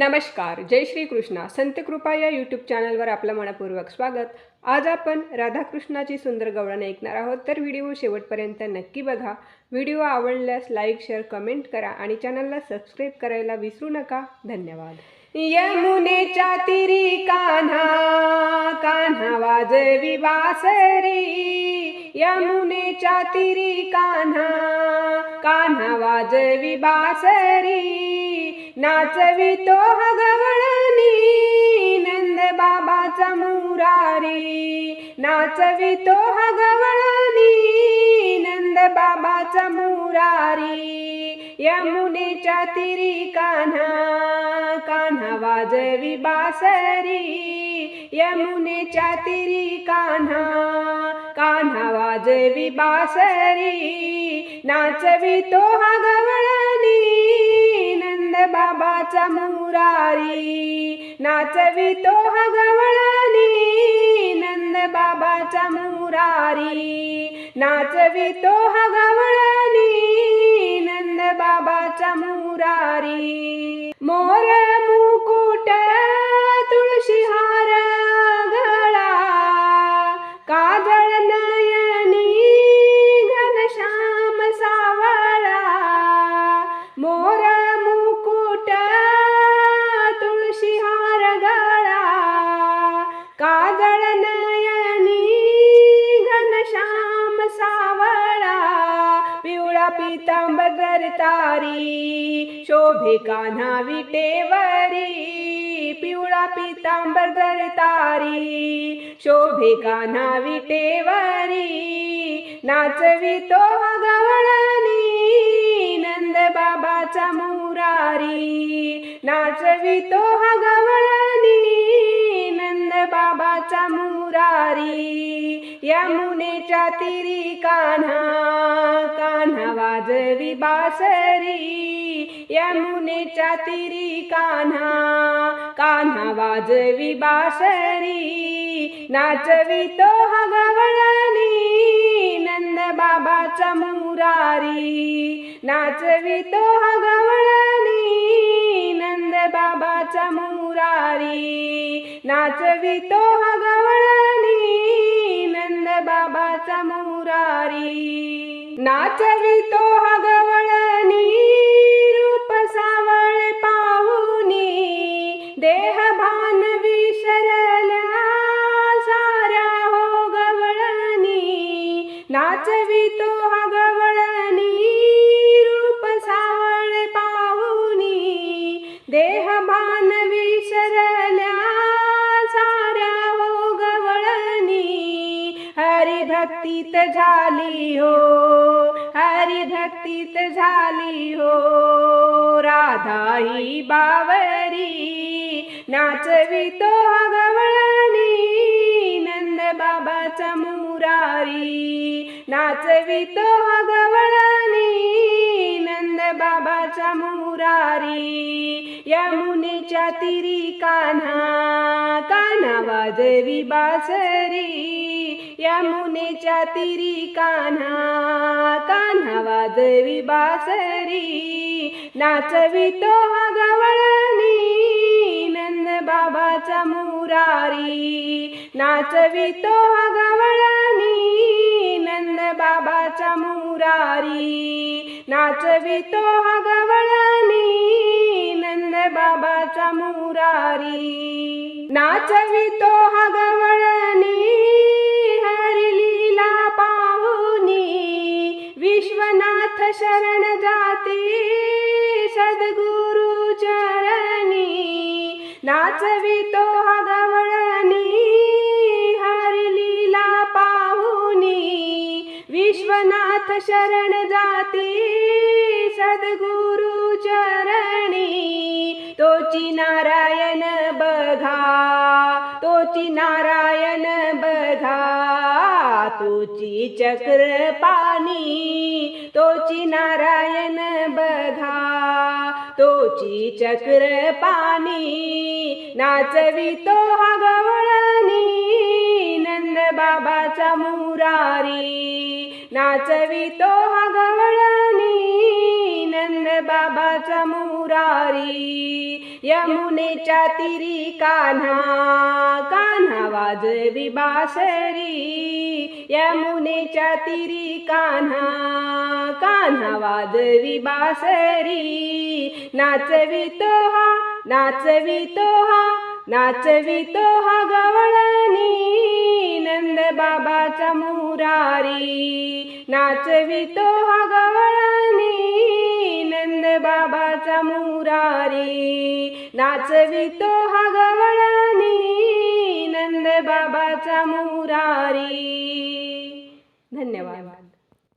नमस्कार, जय श्री कृष्णा. संत कृपा या यूट्यूब चॅनलवर आपलं मनपूर्वक स्वागत. आज आपण राधाकृष्णाची सुंदर गवळण ऐकणार आहोत, तर व्हिडिओ शेवटपर्यंत नक्की बघा. व्हिडिओ आवडल्यास लाईक, शेअर, कमेंट करा आणि चॅनलला सबस्क्राईब करायला विसरू नका. धन्यवाद. यमुनेच्या तीरी कान्हा कान्हा वाजवी बासरी. यमुनेच्या तीरी कान्हा कान्हा वाजवी बासरी. नाचवितो हा गवळणी नंद बाबाचा मुरारी. नाचवितो हा गवळणी नंद बाबाचा मुरारी. यमुनेच्या तीरी कान्हा कान्हा वाजवी बासरी. यमुनेच्या तीरी कान्हा कान्हा वाजवी बासरी. नाचवितो हा गवळणी नंद बाबाचा मुरारी. नाचवितो हा गवळणी नंद बाबाचा मुरारी. नाचवितो हा गवळणी नंद बाबाचा मुरारी. मोर मुकुट तुळशी हार गळा काजळ नयनी घनश्याम सावळा. मोर मुकुट तुळशी हार गळा काजळ नयनी घनश्याम सावळा. पिवळा पीतांबर तारी शोभे कान्हा विटेवरी. पिवळा पीतांबर तारी शोभे कान्हा विटेवरी. नाचवितो हा गवळणी नंद बाबाचा मुरारी. नाचवितो हा गवळणी नंद बाबाचा मुरारी. यमुनेच्या तीरी कान्हा कान्हा वाजवी बासरी. यमुनेच्या तीरी कान्हा कान्हा वाजवी बासरी. नाचवितो हा गवळणी नंद बाबाचा मुरारी. नाचवितो हा गवळणी नंद बाबाचा मुरारी. नाचवितो हा गवळणी नंद बाबाचा मुरारी. नाचवितो हा गवळणी रूप सावळे पाहुनी. देह भान विसरल्या साऱ्या हो गवळणी. नाचवितो हा गवळणी रूप सावळे पाहुनी. देह भान विसरल्या साऱ्या हो गवळणी. हरिभक्तीत झाली हो हरिभक्तीत झाली हो राधा ही बावरी. नाचवितो हा गवळणी नंद बाबाचा मुरारी. नाचवितो हा गवळणी नंद बाबाचा मुरारी. यमुनेच्या तीरी कान्हा कान्हा वाजवी बासरी. यमुनेच्या तीरी कान्हा कान्हा वाजवी बासरी. नाचवितो हा गवळणी नंद बाबाचा मुरारी. नाचवितो हा गवळणी नंद बाबाचा मुरारी. नाचवितो हा गवळणी नंद बाबाचा मुरारी. नाचवितो हा गवळणी हरिलीला पाहुनी. विश्वनाथ शरण जाती सद्गुरु चरणी. नाचवितो हा गवळणी हरिलीला पाहुनी. विश्वनाथ शरण जाती सद्गुरु चरणी. तोची नारायण बघा तोची नारायण बघा. तोची चक्र पाणी तोची नारायण बघा. तोची चक्र पाणी. नाचवितो हा गवळणी नंद बाबाचा मुरारी. नाचवितो हा गवळणी नंद बाबाचा मुरारी, यमुनेच्या तीरी कान्हा, कान्हा वाजवी बासरी, यमुनेच्या तीरी कान्हा, कान्हा वाजवी बासरी, नाचवितो हा, नाचवितो हा, नाचवितो हा गवळणी, नंद बाबाचा मुरारी, नाचवितो हा गवळणी, नंद बाबाचा मुरारी, नाचवितो हा गवळणी, नंद बाबाचा मुरारी. धन्यवाद.